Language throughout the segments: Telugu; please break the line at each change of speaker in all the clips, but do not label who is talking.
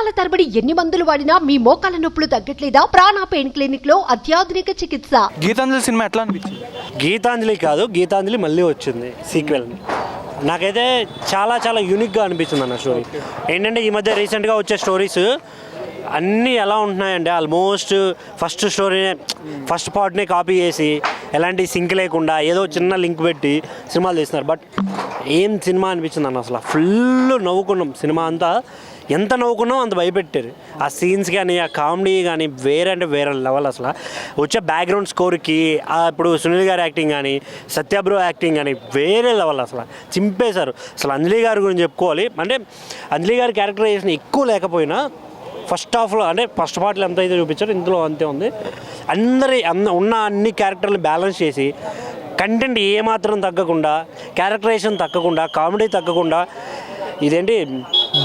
నెలల తరబడి ఎన్ని మందులు వాడినా మీ మోకాల నొప్పులు తగ్గట్లేదా? ప్రాణ పెయిన్ క్లినిక్ లో అత్యాధునిక చికిత్స.
గీతాంజలి సినిమా ఎట్లా అనిపించింది?
గీతాంజలి కాదు, గీతాంజలి మళ్ళీ వచ్చింది సీక్వెల్. నాకైతే చాలా చాలా యూనిక్గా అనిపించింది అన్న స్టోరీ. ఏంటంటే ఈ మధ్య రీసెంట్గా వచ్చే స్టోరీస్ అన్నీ ఎలా ఉంటున్నాయంటే ఆల్మోస్ట్ ఫస్ట్ పార్ట్ని కాపీ చేసి ఎలాంటి సింక్ లేకుండా ఏదో చిన్న లింక్ పెట్టి సినిమాలు తీస్తున్నారు. బట్ ఏం సినిమా అనిపించింది అన్న, అసలు ఫుల్ నవ్వుకున్నాం. సినిమా అంతా ఎంత నవ్వుకున్నాం అంత భయపెట్టారు. ఆ సీన్స్ కానీ ఆ కామెడీ కానీ వేరే అంటే వేరే లెవెల్. అసలు వచ్చే బ్యాక్గ్రౌండ్ స్కోర్కి ఇప్పుడు సునీల్ గారి యాక్టింగ్ కానీ సత్య బ్రో యాక్టింగ్ కానీ వేరే లెవెల్. అసలు చింపేశారు. అసలు అంజలి గారి గురించి చెప్పుకోవాలి. అంటే అంజలి గారి క్యారెక్టరైజేషన్ ఎక్కువ లేకపోయినా ఫస్ట్ హాఫ్లో అంటే ఫస్ట్ పార్ట్లో ఎంత అయితే చూపించారో ఇందులో అంతే ఉంది. ఉన్న అన్ని క్యారెక్టర్లు బ్యాలెన్స్ చేసి కంటెంట్ ఏమాత్రం తగ్గకుండా, క్యారెక్టరైజేషన్ తగ్గకుండా, కామెడీ తగ్గకుండా, ఇదేంటి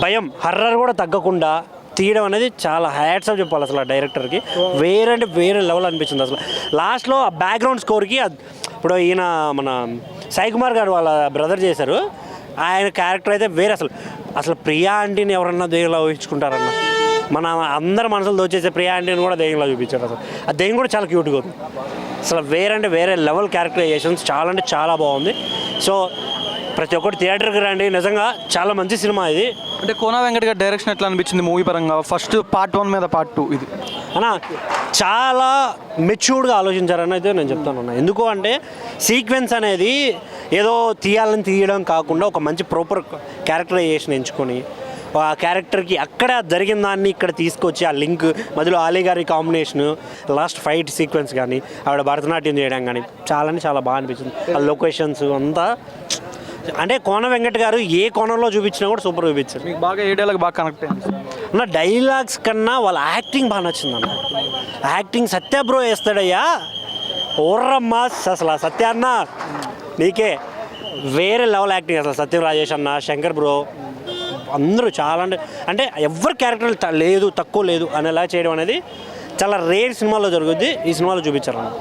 భయం హర్రర్ కూడా తగ్గకుండా తీయడం అనేది చాలా హ్యాట్స్ ఆఫ్ చెప్పాలి అసలు ఆ డైరెక్టర్కి. వేరే అంటే వేరే లెవెల్ అనిపించింది. అసలు లాస్ట్లో ఆ బ్యాక్గ్రౌండ్ స్కోర్కి ఇప్పుడు ఈయన మన సాయి కుమార్ గారు వాళ్ళ బ్రదర్ చేశారు. ఆయన క్యారెక్టర్ అయితే వేరే. అసలు ప్రియా ఆంటీని ఎవరన్నా దెయ్యంలా ఊహించుకుంటారన్న, మన అందరి మనసులు దోచేసే ప్రియా ఆంటీని కూడా దెయ్యంలా చూపించారు. అసలు ఆ దెయ్యం కూడా చాలా క్యూట్గా ఉంది. అసలు వేరే అంటే వేరే లెవెల్ క్యారెక్టరైజేషన్స్ చాలా అంటే చాలా బాగుంది. సో ప్రతి ఒక్కటి థియేటర్కి రండి, నిజంగా చాలా మంచి సినిమా ఇది.
అంటే కోన వెంకట్ గారి డైరెక్షన్ ఎట్లా అనిపించింది మూవీ పరంగా? ఫస్ట్ పార్ట్ 1 మీద పార్ట్ 2 ఇది
అన్న చాలా మెచ్యూర్డ్గా ఆలోచించారని అయితే నేను చెప్తాను అన్న. ఎందుకు అంటే సీక్వెన్స్ అనేది ఏదో తీయడం కాకుండా ఒక మంచి ప్రాపర్ క్యారెక్టరైజేషన్ ఎంచుకొని ఆ క్యారెక్టర్కి అక్కడ జరిగిన దాన్ని ఇక్కడ తీసుకొచ్చి ఆ లింక్ మధ్యలో ఆలీ గారి కాంబినేషను, లాస్ట్ ఫైట్ సీక్వెన్స్ కానీ ఆవిడ భరతనాట్యం చేయడం కానీ చాలా బాగా అనిపించింది. ఆ లొకేషన్స్ అంతా అంటే కోన వెంకట్ గారు ఏ కోణంలో చూపించినా కూడా సూపర్ చూపించారు.
మీకు బాగా ఏ డైలాగ్ బాగా కనెక్ట్ అయింది
అన్న? డైలాగ్స్ కన్నా వాళ్ళ యాక్టింగ్ బాగా నచ్చింది అన్న. యాక్టింగ్ సత్య బ్రో వేస్తాడయ్యా ఓర్రమ్మా. అసలు సత్య అన్న నీకే వేరే లెవెల్ యాక్టింగ్. అసలు సత్యం రాజేష్ అన్న, శంకర్ బ్రో అందరూ చాలా అంటే ఎవరి క్యారెక్టర్ లేదు తక్కువ లేదు అనేలా చేయడం అనేది చాలా రేర్ సినిమాలో జరుగుద్ది. ఈ సినిమాలో చూపించారు అన్న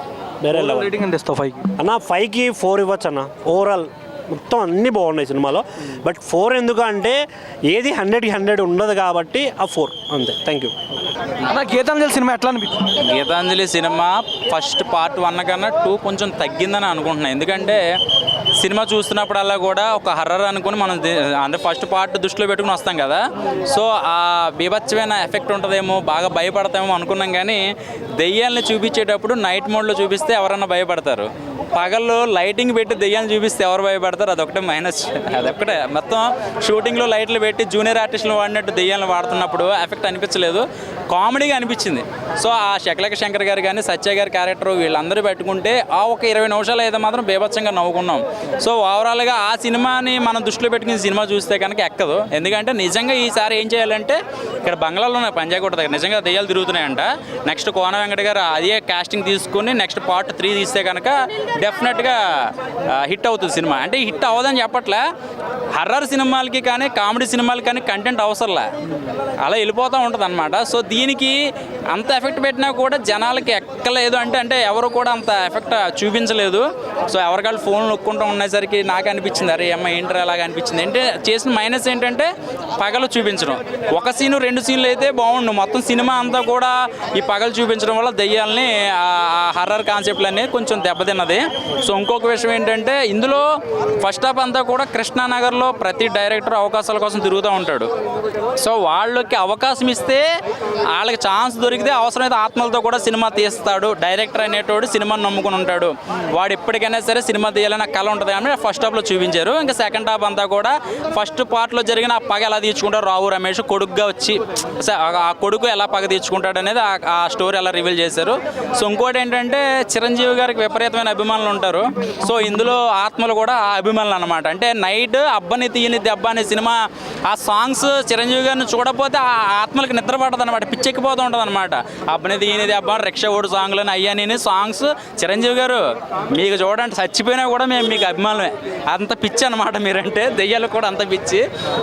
వేరే లెవెల్.
రేటింగ్ ఎంత ఇస్తావు 5కి?
అన్న 5కి 4 ఇవ్వచ్చు అన్న. ఓవరాల్ మొత్తం అన్నీ బాగున్నాయి సినిమాలో. బట్ 4 ఎందుకు అంటే ఏది 100కి 100 ఉండదు కాబట్టి ఆ 4 అంతే. థ్యాంక్ యూ
అన్న. గీతాంజలి సినిమా ఎట్లా అనిపించింది?
గీతాంజలి సినిమా ఫస్ట్ పార్ట్ 1 కన్నా 2 కొంచెం తగ్గిందని అనుకుంటున్నాను. ఎందుకంటే సినిమా చూస్తున్నప్పుడల్లా కూడా ఒక హర్రర్ అనుకుని మనం అంటే ఫస్ట్ పార్ట్ దృష్టిలో పెట్టుకుని వస్తాం కదా. సో ఆ బీభత్సమైన ఎఫెక్ట్ ఉంటుందేమో, బాగా భయపడతామేమో అనుకున్నాం. కానీ దెయ్యాలని చూపించేటప్పుడు నైట్ మోడ్లో చూపిస్తే ఎవరన్నా భయపడతారు. పగల్లో లైటింగ్ పెట్టి దెయ్యాన్ని చూపిస్తే ఎవరు భయపడతారు? అదొకటే మైనస్. అదొక్కటే. మొత్తం షూటింగ్లో లైట్లు పెట్టి జూనియర్ ఆర్టిస్టులు వాడినట్టు దెయ్యాలను వాడుతున్నప్పుడు ఎఫెక్ట్ అనిపించలేదు, కామెడీగా అనిపించింది. సో ఆ శకలక శంకర్ గారు కానీ సత్య గారి క్యారెక్టర్ వీళ్ళందరూ పెట్టుకుంటే ఆ ఒక 20 నిమిషాలు అయితే మాత్రం బీభత్సంగా నవ్వుకున్నాం. సో ఓవరాల్గా ఆ సినిమాని మనం దృష్టిలో పెట్టుకుని సినిమా చూస్తే కనుక ఎక్కదు. ఎందుకంటే నిజంగా ఈసారి ఏం చేయాలంటే ఇక్కడ బంగ్లాలోనే పంజాగుట్ట దగ్గర నిజంగా దెయ్యాలు తిరుగుతున్నాయంట. నెక్స్ట్ కోన వెంకట గారు అదే కాస్టింగ్ తీసుకుని నెక్స్ట్ పార్ట్ 3 తీస్తే కనుక డెఫినెట్గా హిట్ అవుతుంది సినిమా. అంటే హిట్ అవ్వదని చెప్పట్లే, హర్రర్ సినిమాలకి కానీ కామెడీ సినిమాలకి కానీ కంటెంట్ అవసరంలే, అలా వెళ్ళిపోతూ ఉంటుంది అనమాట. సో దీనికి అంత ఎఫెక్ట్ పెట్టినా కూడా జనాలకి ఎక్కలేదు. అంటే ఎవరు కూడా అంత ఎఫెక్ట్ చూపించలేదు. సో ఎవరికాళ్ళు ఫోన్లు నొక్కుంటూ ఉండేసరికి నాకు అనిపించింది, అరే అమ్మ ఏంటర్ అలాగా అనిపించింది. అంటే చేసిన మైనస్ ఏంటంటే పగలు చూపించడం. ఒక సీను 2 సీన్లు అయితే బాగుండు, మొత్తం సినిమా అంతా కూడా ఈ పగలు చూపించడం వల్ల దెయ్యాలని హర్రర్ కాన్సెప్ట్లన్నీ కొంచెం దెబ్బతిన్నది. సో ఇంకొక విషయం ఏంటంటే ఇందులో ఫస్ట్ హాఫ్ అంతా కూడా కృష్ణానగర్లో ప్రతి డైరెక్టర్ అవకాశాల కోసం తిరుగుతూ ఉంటాడు. సో వాళ్ళకి అవకాశం ఇస్తే వాళ్ళకి ఛాన్స్ దొరికితే అవసరమైతే ఆత్మలతో కూడా సినిమా తీస్తాడు. డైరెక్టర్ అనేటోడు సినిమాని నమ్ముకుని ఉంటాడు. వాడు ఎప్పటికైనా సరే సినిమా తీయాలని కళ ఉంటుంది అని ఫస్ట్ హాఫ్లో చూపించారు. ఇంకా సెకండ్ హాఫ్ అంతా కూడా ఫస్ట్ పార్ట్లో జరిగిన ఆ పగ ఎలా తీర్చుకుంటారు, రావు రమేష్ కొడుకుగా వచ్చి ఆ కొడుకు ఎలా పగ తీర్చుకుంటాడు అనేది ఆ స్టోరీ ఎలా రివీల్ చేశారు. సో ఇంకోటి ఏంటంటే చిరంజీవి గారికి విపరీతమైన అభిమానులు ఉంటారు. సో ఇందులో ఆత్మలు కూడా ఆ అభిమానులు అనమాట. అంటే నైట్ అబ్బని తీయని దెబ్బ అనే సినిమా ఆ సాంగ్స్ చిరంజీవి గారిని చూడకపోతే ఆ ఆత్మలకి నిద్ర పడదు అనమాట, పిచ్చెక్కిపోతూ ఉంటుంది అనమాట. అబ్బని తీయని దెబ్బ, రిక్షా ఓడు సాంగ్లని అయ్యాని సాంగ్స్ చిరంజీవి గారు మీకు చూడండి చచ్చిపోయినా కూడా మేము మీకు అభిమానమే. అంత పిచ్చి అనమాట మీరంటే, దెయ్యాలకు కూడా అంత పిచ్చి.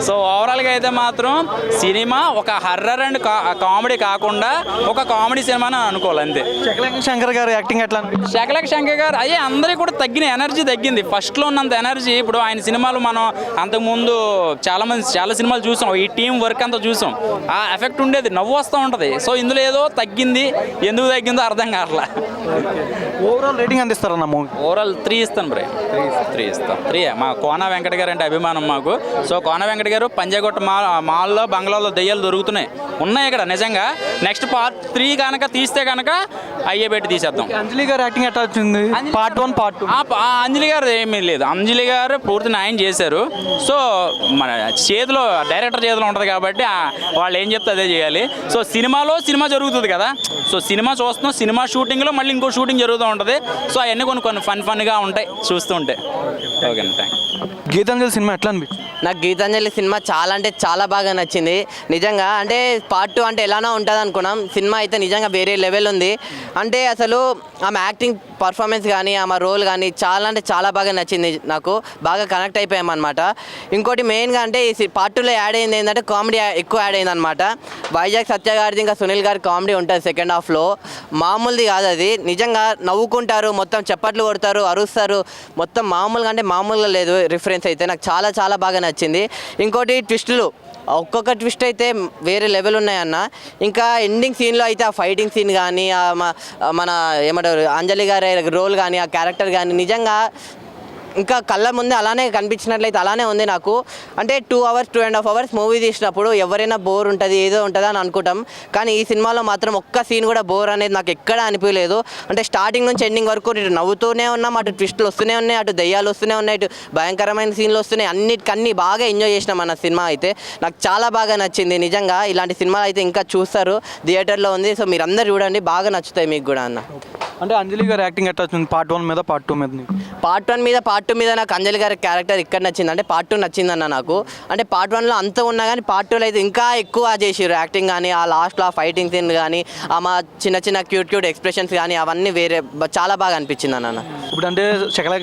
సో ఓవరాల్గా అయితే మాత్రం సినిమా ఒక హర్రర్ అండ్ కామెడీ కాకుండా ఒక కామెడీ సినిమా అని అనుకోవాలి అంతే.
శకలక శంకర్ గారు యాక్టింగ్ ఎట్లా?
శకలక శంకర్ గారు అందరికీ కూడా తగ్గిన ఎనర్జీ తగ్గింది. ఫస్ట్లో ఉన్నంత ఎనర్జీ ఇప్పుడు ఆయన సినిమాలు మనం అంతకుముందు చాలా సినిమాలు చూసాం, ఈ టీం వర్క్ అంతా చూసాం, ఆ ఎఫెక్ట్ ఉండేది, నవ్వు వస్తూ ఉంటుంది. సో ఇందులో ఏదో తగ్గింది, ఎందుకు తగ్గిందో అర్థం కావట్లా.
ఓవరాల్ రేటింగ్ ఎంత ఇస్తారన్న మూవీ?
ఓవరాల్ 3 ఇస్తాను బ్రే, 3 ఇస్తాం. 3 మా కోన వెంకట గారు అంటే అభిమానం మాకు. సో కోన వెంకట గారు పంజాగుట్ట మాల్లో బంగ్లాలో దెయ్యాలు దొరుకుతున్నాయి ఉన్నాయి ఇక్కడ నిజంగా. నెక్స్ట్ పార్ట్ 3 కనుక తీస్తే కనుక అయ్యే పెట్టి తీసేద్దాం.
అంజలి గారు యాక్టింగ్ ఎట్లా వచ్చింది? Part 1 part 2.
అంజలి గారు ఏమీ లేదు, అంజలి గారు పూర్తి న్యాయం చేశారు. సో మన చేతిలో డైరెక్టర్ చేతిలో ఉంటుంది కాబట్టి వాళ్ళు ఏం చెప్తే అదే చేయాలి. సో సినిమా జరుగుతుంది కదా, సో సినిమా చూస్తున్నాం, సినిమా షూటింగ్లో మళ్ళీ ఇంకో షూటింగ్ జరుగుతూ ఉంటుంది. సో అవన్నీ కొన్ని ఫన్గా ఉంటాయి చూస్తూ ఉంటే. Okay, thank you.
Geethanjali cinema ఎట్లా అనిపించింది?
నాకు గీతాంజలి సినిమా చాలా అంటే చాలా బాగా నచ్చింది నిజంగా. అంటే పార్ట్ 2 అంటే ఎలానో ఉంటుంది అనుకున్నాం, సినిమా అయితే నిజంగా వేరే లెవెల్ ఉంది. అంటే అసలు ఆమె యాక్టింగ్ పర్ఫార్మెన్స్ కానీ ఆమె రోల్ కానీ చాలా అంటే చాలా బాగా నచ్చింది, నాకు బాగా కనెక్ట్ అయిపోయామన్నమాట. ఇంకోటి మెయిన్గా అంటే ఈ పార్ట్ 2లో యాడ్ అయింది ఏంటంటే కామెడీ ఎక్కువ యాడ్ అయింది అనమాట. వైజాగ్ సత్య గారిది ఇంకా సునీల్ గారి కామెడీ ఉంటుంది సెకండ్ హాఫ్లో, మామూలుది కాదు అది. నిజంగా నవ్వుకుంటారు, మొత్తం చప్పట్లు కొడతారు, అరుస్తారు, మొత్తం మామూలుగా అంటే మామూలుగా లేదు రిఫరెన్స్ అయితే. నాకు చాలా చాలా బాగా నచ్చింది. ఇంకోటి ట్విస్టులు, ఒక్కొక్క ట్విస్ట్ అయితే వేరే లెవెల్ ఉన్నాయన్న. ఇంకా ఎండింగ్ సీన్లో అయితే ఆ ఫైటింగ్ సీన్ కానీ మన ఏమంటారు అంజలి గారి రోల్ కానీ ఆ క్యారెక్టర్ కానీ నిజంగా ఇంకా కళ్ళ ముందే అలానే కనిపించినట్లయితే అలానే ఉంది నాకు. అంటే 2 hours 2.5 hours మూవీ తీసినప్పుడు ఎవరైనా బోర్ ఉంటుంది ఏదో ఉంటుంది అని అనుకుంటాం, కానీ ఈ సినిమాలో మాత్రం ఒక్క సీన్ కూడా బోర్ అనేది నాకు ఎక్కడ అనిపించలేదు. అంటే స్టార్టింగ్ నుంచి ఎండింగ్ వరకు ఇటు నవ్వుతూనే ఉన్నాం, అటు ట్విస్టులు వస్తూనే ఉన్నాయి, అటు దయ్యాలు వస్తూనే ఉన్నాయి, ఇటు భయంకరమైన సీన్లు వస్తున్నాయి, అన్నిటికన్నీ బాగా ఎంజాయ్ చేసినాం అన్న సినిమా అయితే. నాకు చాలా బాగా నచ్చింది నిజంగా. ఇలాంటి సినిమాలు అయితే ఇంకా చూస్తారు, థియేటర్లో ఉంది. సో మీరు అందరు చూడండి, బాగా నచ్చుతాయి మీకు కూడా అన్న.
అంటే అంజలి గారు యాక్టింగ్ ఎట్లా వచ్చింది పార్ట్ 1 మీద పార్ట్ 2 మీద?
పార్ట్ 1 మీద పార్ట్ 2 మీద నాకు అంజలి గారి క్యారెక్టర్ ఇక్కడ నచ్చింది. అంటే పార్ట్ 2 నచ్చిందన్న నాకు. అంటే పార్ట్ 1లో అంత ఉన్నా కానీ పార్ట్ 2లో అయితే ఇంకా ఎక్కువ చేసారు యాక్టింగ్ కానీ, ఆ లాస్ట్లో ఆ ఫైటింగ్ సీన్ కానీ, ఆమె చిన్న క్యూట్ ఎక్స్ప్రెషన్స్ కానీ అవన్నీ వేరే చాలా బాగా అనిపించింది అన్న.
ఇప్పుడు అంటే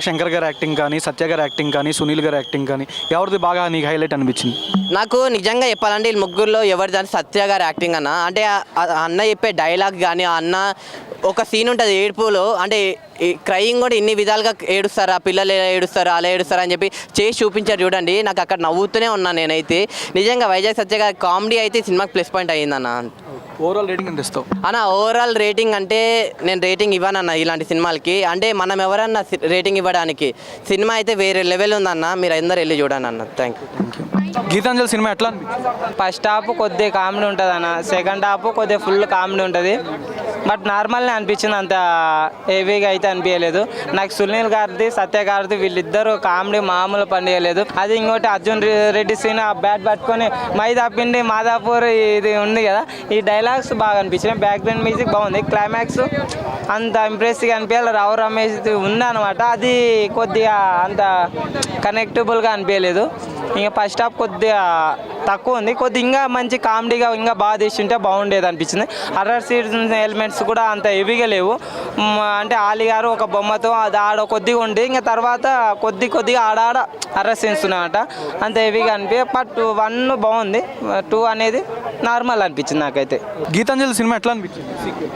శంకర్ గారి యాక్టింగ్ కానీ, సత్య గారి యాక్టింగ్ కానీ, సునీల్ గారి యాక్టింగ్ కానీ ఎవరిది బాగా నీకు హైలైట్ అనిపించింది?
నాకు నిజంగా చెప్పాలంటే వీళ్ళు ముగ్గురులో ఎవరిదాన్ని సత్య గారి యాక్టింగ్ అన్న. అంటే అన్న చెప్పే డైలాగ్ కానీ, ఆ అన్న ఒక సీన్ ఉంటుంది ఏడుపులో, అంటే క్రయింగ్ కూడా ఇన్ని విధాలుగా ఏడుస్తారా, పిల్లలు ఎలా ఏడుస్తారా, అలా ఏడుస్తారా అని చెప్పి చేసి చూపించారు చూడండి. నాకు అక్కడ నవ్వుతూనే ఉన్నాను నేనైతే. నిజంగా వైజాగ్ సత్య గారి కామెడీ అయితే సినిమాకి ప్లస్ పాయింట్ అయ్యిందన్న.
ఓవరాల్ రేటింగ్ ఎంత ఇస్తావు
అన్న? ఓవరాల్ రేటింగ్ అంటే నేను రేటింగ్ ఇవ్వనన్న ఇలాంటి సినిమాలకి. అంటే మనం ఎవరన్నా రేటింగ్ ఇవ్వడానికి, సినిమా అయితే వేరే లెవెల్ ఉందన్న, మీరు అందరు వెళ్ళి చూడండి అన్న. Thank you.
గీతాంజలి సినిమా ఎట్లా అనిపించింది?
ఫస్ట్ హాఫ్ కొద్దిగా కామెడీ ఉంటుంది అన్న, సెకండ్ హాఫ్ కొద్దిగా ఫుల్ కామెడీ ఉంటుంది. బట్ నార్మల్నే అనిపించింది, అంత హెవీగా అయితే అనిపించలేదు నాకు. సునీల్ గారిది సత్య గారిది వీళ్ళిద్దరూ కామెడీ మామూలు పనిచేయలేదు. అది ఇంకోటి అర్జున్ రెడ్డి సీన్ ఆ బ్యాట్ పట్టుకొని మైదా పిండి మాదాపూర్ ఇది ఉంది కదా, ఈ డైలాగ్స్ బాగా అనిపించినాయి. బ్యాక్గ్రౌండ్ మ్యూజిక్ బాగుంది, క్లైమాక్స్ అంత ఇంప్రెసివ్గా అనిపించాలి. రావు రమేష్ ఉంది అనమాట, అది కొద్దిగా అంత కనెక్టబుల్గా అనిపించలేదు. ఇంకా ఫస్ట్ హాఫ్ కొద్దిగా తక్కువ ఉంది, కొద్దిగా ఇంకా మంచి కామెడీగా ఇంకా బాగా తీసింటే బాగుండేది అనిపించింది. హర్రర్ సీన్స్ ఎలిమెంట్స్ కూడా అంత హెవీగా లేవు. అంటే ఆలి గారు ఒక బొమ్మతో అది ఆడ కొద్దిగా ఉండి, ఇంకా తర్వాత కొద్దిగా ఆడాడ హర్రర్ సీన్స్ ఉన్నాయట, అంత హెవీగా అనిపించే. బట్ 1 బాగుంది, 2 అనేది నార్మల్ అనిపించింది నాకైతే.
గీతాంజలి సినిమా ఎట్లా అనిపించింది?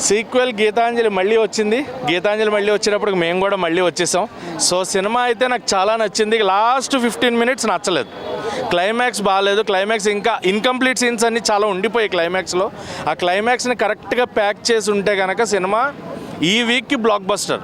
సీక్వెల్ గీతాంజలి మళ్ళీ వచ్చింది. గీతాంజలి మళ్ళీ వచ్చినప్పుడు మేము కూడా మళ్ళీ వచ్చేసాం. సో సినిమా అయితే నాకు చాలా నచ్చింది. లాస్ట్ 15 minutes నచ్చలేదు, క్లైమాక్స్ బాగాలేదు. క్లైమాక్స్ ఇంకా ఇన్కంప్లీట్ సీన్స్ అన్నీ చాలా ఉండిపోయాయి క్లైమాక్స్లో. ఆ క్లైమాక్స్ని కరెక్ట్గా ప్యాక్ చేసి ఉంటే కనుక సినిమా ఈ వీక్కి బ్లాక్ బస్టర్.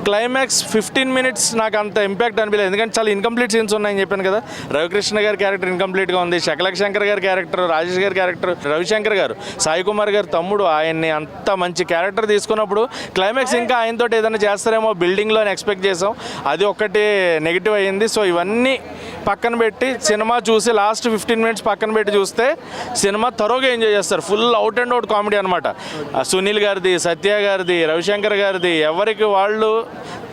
క్లైమాక్స్ 15 minutes నాకు అంత ఇంపాక్ట్ అనిపించలేదు, ఎందుకంటే చాలా ఇన్కంప్లీట్ సీన్స్ ఉన్నాయని చెప్పాను కదా. రవికృష్ణ గారి క్యారెక్టర్ ఇన్కంప్లీట్గా ఉంది, శంకర్ గారి క్యారెక్టర్, రాజేష్ గారి క్యారెక్టర్, రవిశంకర్ గారు, సాయి కుమార్ గారి తమ్ముడు, ఆయన్ని అంత మంచి క్యారెక్టర్ తీసుకున్నప్పుడు క్లైమాక్స్ ఇంకా ఆయనతో ఏదైనా చేస్తారేమో బిల్డింగ్లో అని ఎక్స్పెక్ట్ చేసాం. అది ఒకటి నెగిటివ్ అయ్యింది. సో ఇవన్నీ పక్కన పెట్టి సినిమా చూసి లాస్ట్ 15 minutes పక్కన పెట్టి చూస్తే సినిమా తరోగా ఎంజాయ్ చేస్తారు. Full out and out comedy అనమాట. సునీల్ గారిది, సత్య గారిది, రవిశంకర్ గారిది, ఎవరికి వాళ్ళు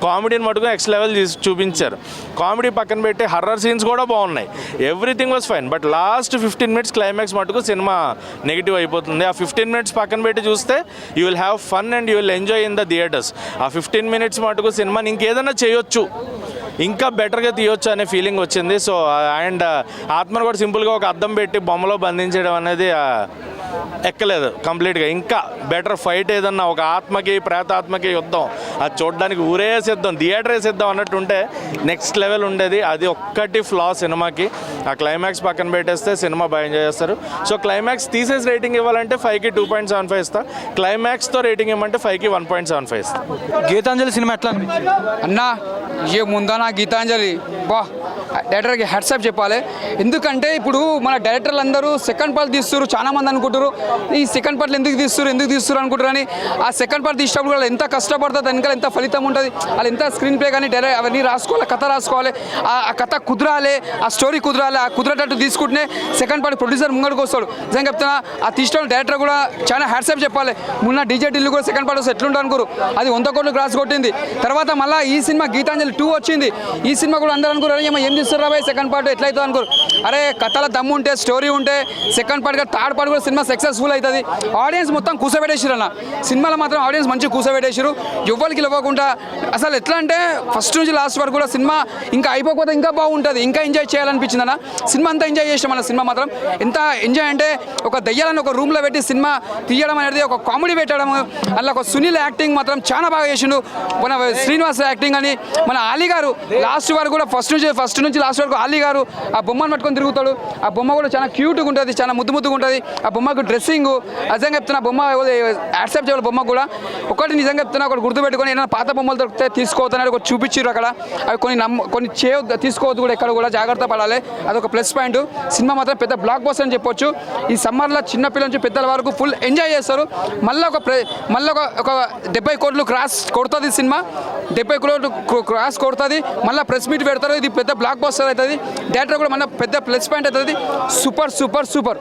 కామెడీని మటుకు నెక్స్ట్ లెవెల్ చూపించారు. కామెడీ పక్కన పెట్టి హర్రర్ సీన్స్ కూడా బాగున్నాయి, everything was fine. But last 15 minutes climax మటుకు సినిమా నెగిటివ్ అయిపోతుంది. ఆ 15 minutes పక్కన పెట్టి చూస్తే you will have fun and you will enjoy in the theatres. ఆ 15 minutes మటుకు సినిమాని ఇంకేదైనా చేయొచ్చు, ఇంకా బెటర్గా తీయొచ్చు అనే ఫీలింగ్ వచ్చింది. సో అండ్ ఆత్మను కూడా సింపుల్గా ఒక అద్దం పెట్టి బొమ్మలో బంధించడం అనేది ఎక్కలేదు కంప్లీట్గా. ఇంకా బెటర్ ఫైట్ ఏదన్నా ఒక ఆత్మకి ప్రేతాత్మకి యుద్ధం, అది చూడడానికి ఊరే సిద్ధం, థియేటరే సిద్ధం అన్నట్టు ఉంటే నెక్స్ట్ లెవెల్ ఉండేది. అది ఒక్కటి ఫ్లా సినిమాకి. ఆ క్లైమాక్స్ పక్కన పెట్టేస్తే సినిమా బాగా ఎంజాయ్ చేస్తారు. సో క్లైమాక్స్ తీసేసి రేటింగ్ ఇవ్వాలంటే 5కి 2.75 ఇస్తా. క్లైమాక్స్తో రేటింగ్ ఇవ్వమంటే 5కి 1.75 ఇస్తా.
గీతాంజలి సినిమా ఎట్లా అనిపించింది?
అన్నా ఏ ముందనా గీతాంజలి బా డైరెక్టర్కి హ్యాట్సాప్ చెప్పాలి. ఎందుకంటే ఇప్పుడు మన డైరెక్టర్లు అందరూ సెకండ్ పార్ట్ తీస్తారు, చాలా మంది అనుకుంటారు ఈ సెకండ్ పార్ట్లు ఎందుకు తీస్తారు అనుకుంటారు అని. ఆ సెకండ్ పార్ట్ తీసినప్పుడు వాళ్ళు ఎంత కష్టపడుతుంది, దానికల్ ఎంత ఫలితం ఉంటుంది, వాళ్ళు ఎంత స్క్రీన్ ప్లే కానీ అవన్నీ రాసుకోవాలి, కథ రాసుకోవాలి, ఆ కథ కుదరాలి, ఆ స్టోరీ కుదరాలి. ఆ కుదిరేటట్టు తీసుకుంటే సెకండ్ పార్ట్ ప్రొడ్యూసర్ ముంగడికి వస్తాడు. నిజంగా చెప్తున్నా, ఆ తీసిన డైరెక్టర్ కూడా చాలా హ్యాట్సాప్ చెప్పాలి. మొన్న డీజే ఢిల్లీ కూడా సెకండ్ పార్ట్ వస్తే ఎట్లుంటారు అనుకోరు, అది 100 కోట్లు క్రాస్ కొట్టింది. తర్వాత మళ్ళీ ఈ సినిమా గీతాంజలి 2 వచ్చింది. ఈ సినిమా కూడా అందరూ అనుకోరు ఏం చేస్తారు రాబాయ్ సెకండ్ పార్ట్ ఎట్లయితే అనుకోరు. అరే కథల దమ్ము ఉంటే, స్టోరీ ఉంటే సెకండ్ పార్ట్ థర్డ్ పార్ట్ కూడా సినిమా సక్సెస్ఫుల్ అవుతుంది. ఆడియన్స్ మొత్తం కూసబెట్టేసారు అన్న. సినిమాలో మాత్రం ఆడియన్స్ మంచిగా కూసబెట్టేసారు, ఎవ్వరికి ఇవ్వకుండా. అసలు ఎట్లా అంటే ఫస్ట్ నుంచి లాస్ట్ వరకు కూడా సినిమా ఇంకా అయిపోకపోతే ఇంకా బాగుంటుంది, ఇంకా ఎంజాయ్ చేయాలనిపించింది అన్న. సినిమా అంతా ఎంజాయ్ చేసాం అన్న. సినిమా మాత్రం ఎంత ఎంజాయ్ అంటే ఒక దయ్యాలను ఒక రూమ్లో పెట్టి సినిమా తీయడం అనేది, ఒక కామెడీ పెట్టడం, అలా ఒక సునీల్ యాక్టింగ్ మాత్రం చాలా బాగా చేసిండు. మన శ్రీనివాస్ యాక్టింగ్ అని, మన ఆలీ గారు లాస్ట్ వరకు కూడా ఫస్ట్ నుంచి లాస్ట్ వరకు ఆలీ గారు ఆ బొమ్మను పట్టుకొని తిరుగుతాడు. ఆ బొమ్మ కూడా చాలా క్యూట్గా ఉంటుంది, చాలా ముద్దుగా ఉంటుంది. ఆ బొమ్మకు డ్రెస్సింగ్ నిజంగా చెప్తున్నా, బొమ్మ యాక్సెప్ట్ చేయాలి. బొమ్మ కూడా ఒకటి నిజంగా చెప్తున్నా, ఒకటి గుర్తుపెట్టుకొని ఏదైనా పాత బొమ్మలు దొరికితే తీసుకోవద్దని ఒకటి చూపించారు అక్కడ. అవి కొన్ని తీసుకోవద్దు కూడా, ఎక్కడ కూడా జాగ్రత్త పడాలి. అదొక ప్లస్ పాయింట్. సినిమా మాత్రం పెద్ద బ్లాక్ బస్టర్ అని చెప్పొచ్చు. ఈ సమ్మర్లో చిన్నపిల్లల నుంచి పెద్దల వరకు ఫుల్ ఎంజాయ్ చేస్తారు. మళ్ళీ ఒక 70 కోట్లు క్రాస్ కొడుతుంది సినిమా. 70 కోట్లు క్రాస్ కొడుతుంది. మళ్ళీ ప్రెస్ మీట్ పెడతారు. ఇది పెద్ద బ్లాక్ బస్టర్ అవుతుంది. డైరెక్టర్ కూడా మన పెద్ద ప్లస్ పాయింట్ అవుతుంది. సూపర్.